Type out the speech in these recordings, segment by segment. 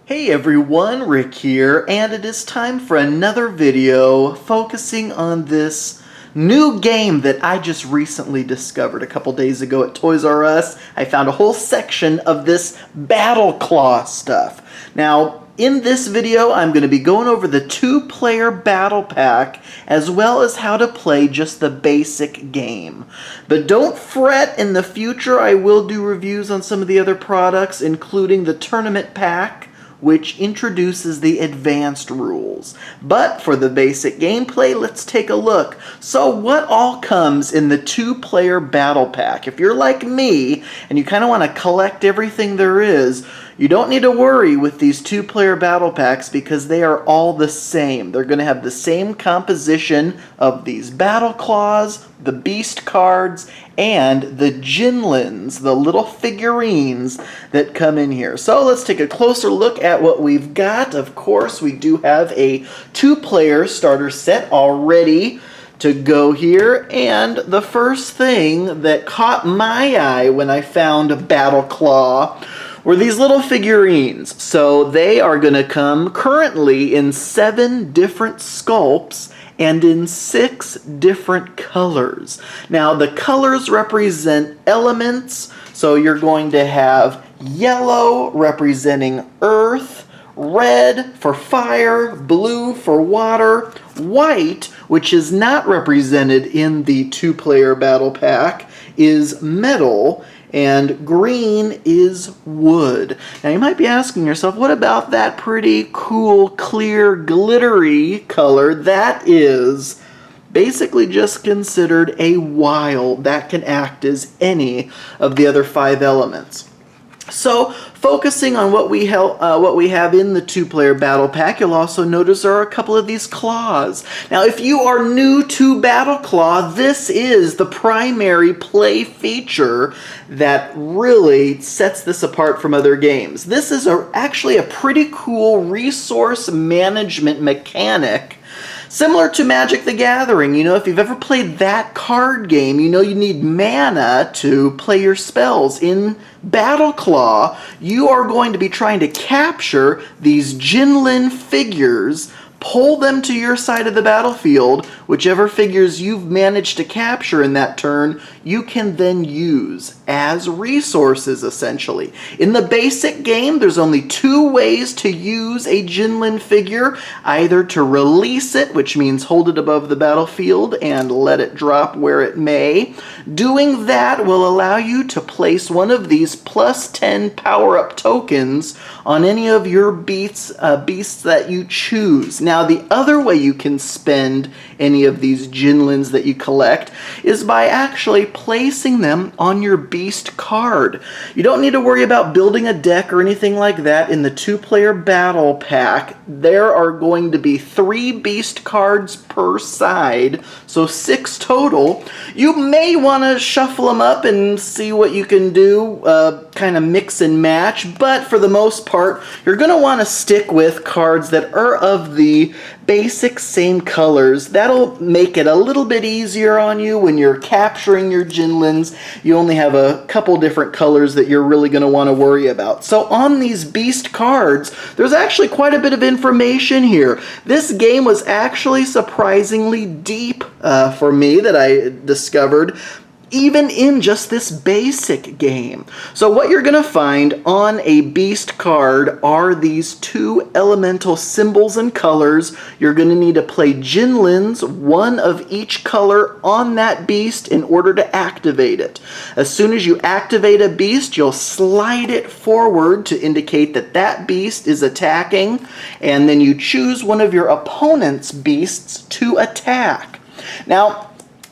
Hey everyone, Rick here, and it is time for another video focusing on this new game that I just recently discovered a couple days ago at Toys R Us. I found a whole section of this BattleClaw stuff. Now, in this video, I'm going to be going over the two-player battle pack as well as how to play just the basic game. But don't fret, in the future I will do reviews on some of the other products, including the tournament pack, which introduces the advanced rules. But for the basic gameplay, let's take a look. So what all comes in the two-player battle pack? If you're like me and you kind of want to collect everything there is, you don't need to worry with these two-player battle packs because they are all the same. They're going to have the same composition of these battle claws, the beast cards, and the Jinlins, the little figurines that come in here. So let's take a closer look at what we've got. Of course, we do have a two-player starter set already to go here, and the first thing that caught my eye when I found BattleClaw were these little figurines. So they are going to come currently in 7 different sculpts and in 6 different colors. Now the colors represent elements, so you're going to have yellow representing earth, red for fire, blue for water, white, which is not represented in the two-player battle pack, is metal, and green is wood. Now you might be asking yourself, what about that pretty cool, clear, glittery color? That is basically just considered a wild that can act as any of the other 5 elements. So, focusing on what we have in the two-player battle pack, you'll also notice there are a couple of these claws. Now, if you are new to BattleClaw, this is the primary play feature that really sets this apart from other games. This is actually a pretty cool resource management mechanic, similar to Magic the Gathering. You know, if you've ever played that card game, you know you need mana to play your spells. In BattleClaw, you are going to be trying to capture these Jinlin figures, pull them to your side of the battlefield. Whichever figures you've managed to capture in that turn, you can then use as resources, essentially. In the basic game, there's only 2 ways to use a Jinlin figure. Either to release it, which means hold it above the battlefield and let it drop where it may. Doing that will allow you to place one of these +10 power-up tokens on any of your beasts that you choose. Now, the other way you can spend any of these Jinlins that you collect is by actually placing them on your beast card. You don't need to worry about building a deck or anything like that. In the two-player battle pack, there are going to be 3 beast cards per side, so 6 total. You may want to shuffle them up and see what you can do, kind of mix and match, but for the most part, you're going to want to stick with cards that are of the basic same colors. That'll make it a little bit easier on you when you're capturing your Jinlins. You only have a couple different colors that you're really going to want to worry about. So on these beast cards, there's actually quite a bit of information here. This game was actually surprisingly deep for me, that I discovered, even in just this basic game. So what you're going to find on a beast card are these 2 elemental symbols and colors. You're going to need to play Jinlins, 1 of each color, on that beast in order to activate it. As soon as you activate a beast, you'll slide it forward to indicate that that beast is attacking, and then you choose one of your opponent's beasts to attack. Now,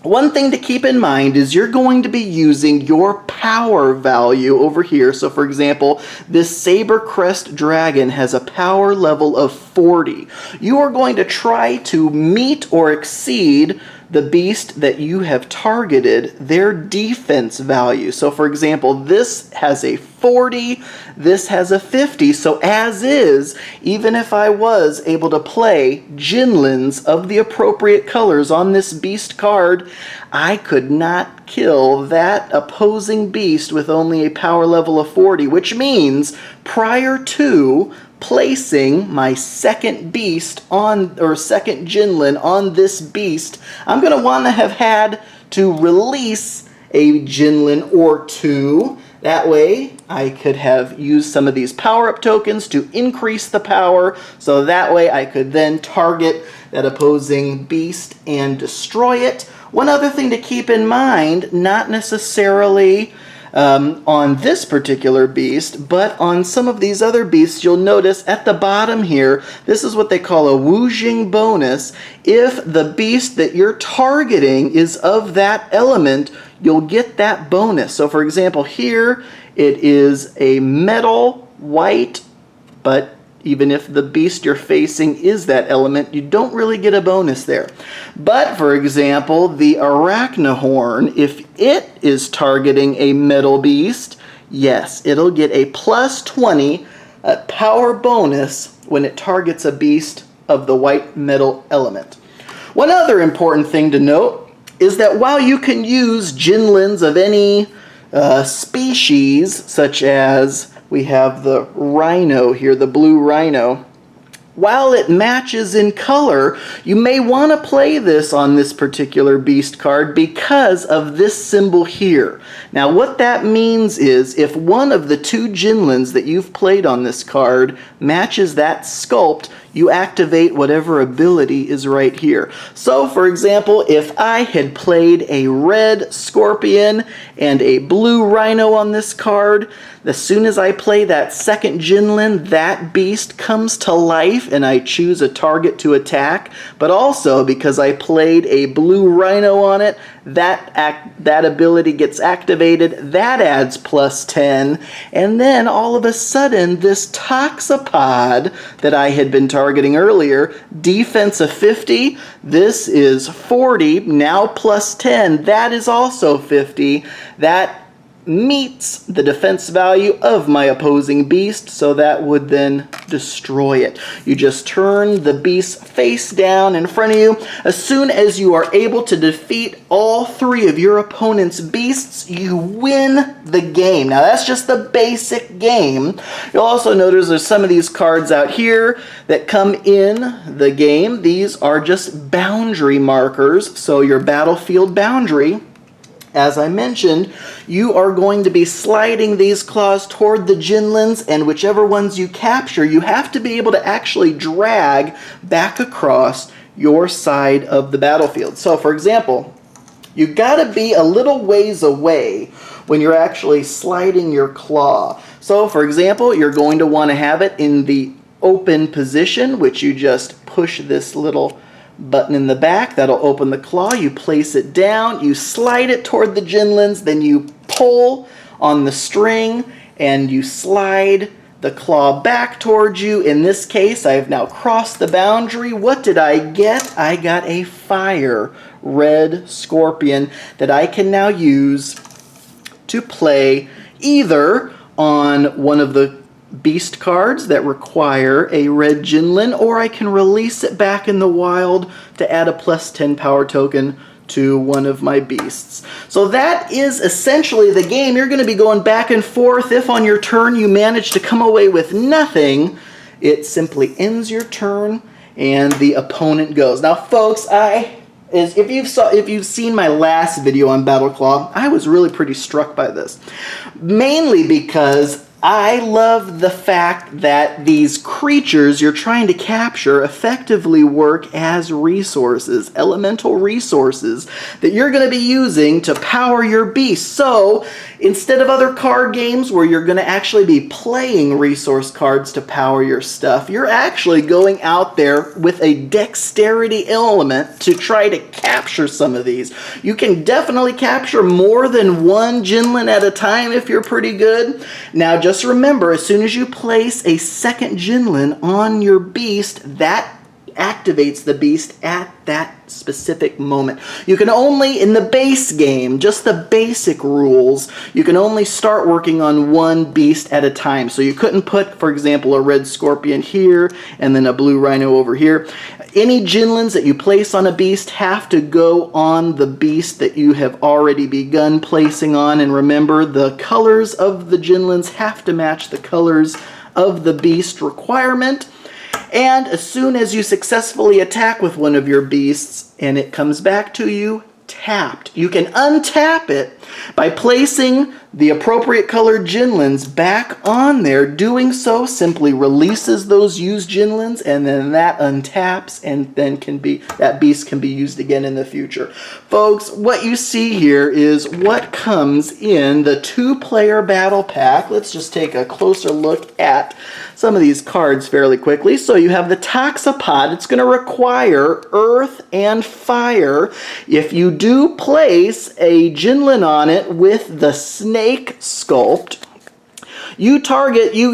one thing to keep in mind is you're going to be using your power value over here. So for example, this Saber Crest Dragon has a power level of 40. You are going to try to meet or exceed the beast that you have targeted, their defense value. So for example, this has a 40, this has a 50, so as is, even if I was able to play Jinlins of the appropriate colors on this beast card, I could not kill that opposing beast with only a power level of 40, which means prior to placing my second beast on, or second Jinlin on this beast, I'm going to want to have had to release a Jinlin or two. That way I could have used some of these power-up tokens to increase the power, so that way I could then target that opposing beast and destroy it. One other thing to keep in mind, not necessarily on this particular beast, but on some of these other beasts, you'll notice at the bottom here, this is what they call a Wuxing bonus. If the beast that you're targeting is of that element, you'll get that bonus. So for example, here it is a metal white, but even if the beast you're facing is that element, you don't really get a bonus there. But for example, the Arachnahorn, if it is targeting a metal beast, yes, it'll get a plus 20 power bonus when it targets a beast of the white metal element. One other important thing to note is that while you can use Jinlins of any species, such as we have the rhino here, the blue rhino, while it matches in color, you may want to play this on this particular beast card because of this symbol here. Now what that means is if one of the two Jinlins that you've played on this card matches that sculpt, you activate whatever ability is right here. So for example, if I had played a red scorpion and a blue rhino on this card, as soon as I play that second Jinlin, that beast comes to life and I choose a target to attack. But also because I played a blue rhino on it, that ability gets activated, that adds plus 10, and then all of a sudden this Toxapod that I had been targeting earlier, defense of 50, this is 40, now plus 10, that is also 50, that meets the defense value of my opposing beast, so that would then destroy it. You just turn the beast face down in front of you. As soon as you are able to defeat all three of your opponent's beasts, you win the game. Now that's just the basic game. You'll also notice there's some of these cards out here that come in the game. These are just boundary markers, so your battlefield boundary, as I mentioned, you are going to be sliding these claws toward the Jinlins, and whichever ones you capture, you have to be able to actually drag back across your side of the battlefield. So for example, you gotta be a little ways away when you're actually sliding your claw. So for example, you're going to want to have it in the open position, which you just push this little button in the back, that'll open the claw, you place it down, you slide it toward the Jinlins, then you pull on the string and you slide the claw back towards you. In this case, I have now crossed the boundary. What did I get? I got a fire red scorpion that I can now use to play either on one of the beast cards that require a red Jinlin, or I can release it back in the wild to add a plus 10 power token to one of my beasts. So that is essentially the game. You're going to be going back and forth. If on your turn you manage to come away with nothing, it simply ends your turn and the opponent goes. Now folks, if you've seen my last video on BattleClaw, I was really pretty struck by this. Mainly because I love the fact that these creatures you're trying to capture effectively work as resources, elemental resources that you're going to be using to power your beast. So instead of other card games where you're going to actually be playing resource cards to power your stuff, you're actually going out there with a dexterity element to try to capture some of these. You can definitely capture more than one Jinlin at a time if you're pretty good. Now just remember, as soon as you place a second Jinlin on your beast, that activates the beast at that specific moment. You can only, in the base game, just the basic rules, you can only start working on one beast at a time. So you couldn't put, for example, a red scorpion here and then a blue rhino over here. Any Jinlins that you place on a beast have to go on the beast that you have already begun placing on. And remember, the colors of the Jinlins have to match the colors of the beast requirement. And as soon as you successfully attack with one of your beasts and it comes back to you tapped, you can untap it by placing the appropriate colored Jinlins back on there. Doing so simply releases those used Jinlins, and then that untaps, and then that beast can be used again in the future. Folks, what you see here is what comes in the 2-player battle pack. Let's just take a closer look at some of these cards fairly quickly. So you have the Toxapod. It's going to require earth and fire. If you do place a Jinlin on it with the snake sculpt, you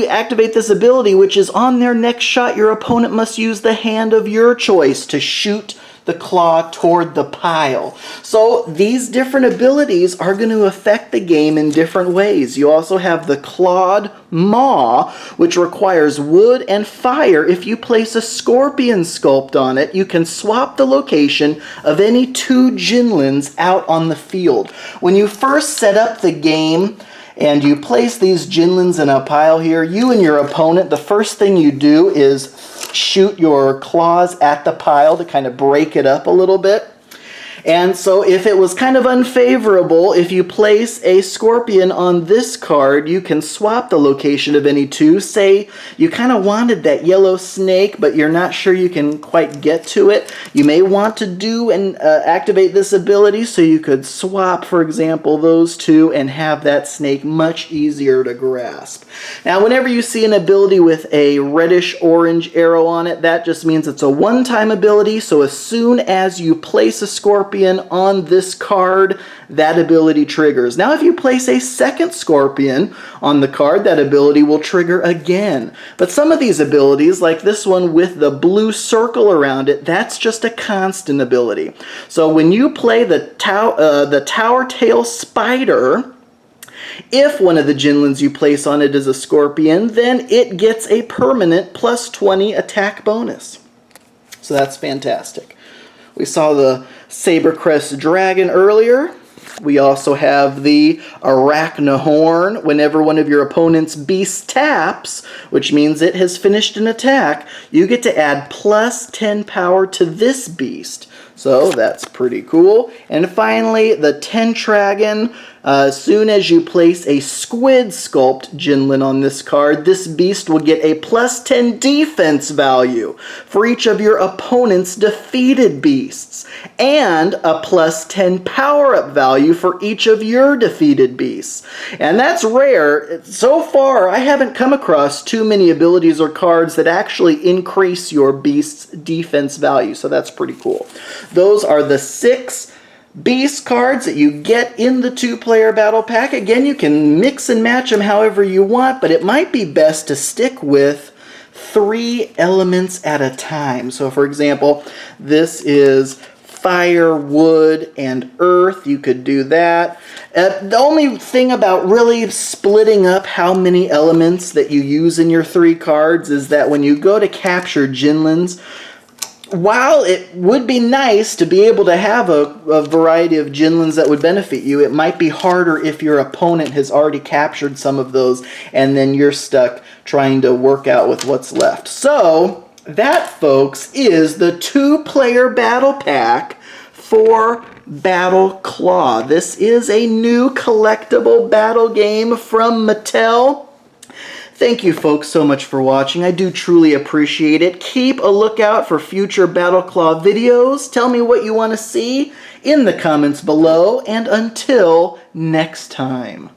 activate this ability, which is on their next shot, your opponent must use the hand of your choice to shoot the claw toward the pile. So these different abilities are going to affect the game in different ways. You also have the Clawed Maw, which requires wood and fire. If you place a scorpion sculpt on it, you can swap the location of any 2 Jinlins out on the field. When you first set up the game and you place these Jinlins in a pile here, you and your opponent, the first thing you do is shoot your claws at the pile to kind of break it up a little bit. And so if it was kind of unfavorable, if you place a scorpion on this card, you can swap the location of any 2. Say you kind of wanted that yellow snake, but you're not sure you can quite get to it. You may want to do and activate this ability so you could swap, for example, those 2 and have that snake much easier to grasp. Now, whenever you see an ability with a reddish-orange arrow on it, that just means it's a one-time ability. So as soon as you place a scorpion on this card, that ability triggers. Now, if you place a second scorpion on the card, that ability will trigger again. But some of these abilities, like this one with the blue circle around it, that's just a constant ability. So when you play the Tower Tail Spider, if one of the Jinlins you place on it is a scorpion, then it gets a permanent +20 attack bonus. So that's fantastic. We saw the Sabercrest Dragon earlier. We also have the Arachnahorn. Whenever one of your opponent's beasts taps, which means it has finished an attack, you get to add +10 power to this beast. So that's pretty cool. And finally, the Tentragon. As soon as you place a squid sculpt Jinlin on this card, this beast will get a +10 defense value for each of your opponent's defeated beasts, and a +10 power-up value for each of your defeated beasts. And that's rare. So far, I haven't come across too many abilities or cards that actually increase your beast's defense value, so that's pretty cool. Those are the 6 beast cards that you get in the 2-player battle pack. Again, you can mix and match them however you want, but it might be best to stick with 3 elements at a time. So for example, this is fire, wood, and earth. You could do that. The only thing about really splitting up how many elements that you use in your 3 cards is that when you go to capture Jinlins, while it would be nice to be able to have a variety of Jinlins that would benefit you, it might be harder if your opponent has already captured some of those and then you're stuck trying to work out with what's left. So that, folks, is the 2-player battle pack for BattleClaw. This is a new collectible battle game from Mattel. Thank you folks so much for watching. I do truly appreciate it. Keep a lookout for future BattleClaw videos. Tell me what you want to see in the comments below, and until next time.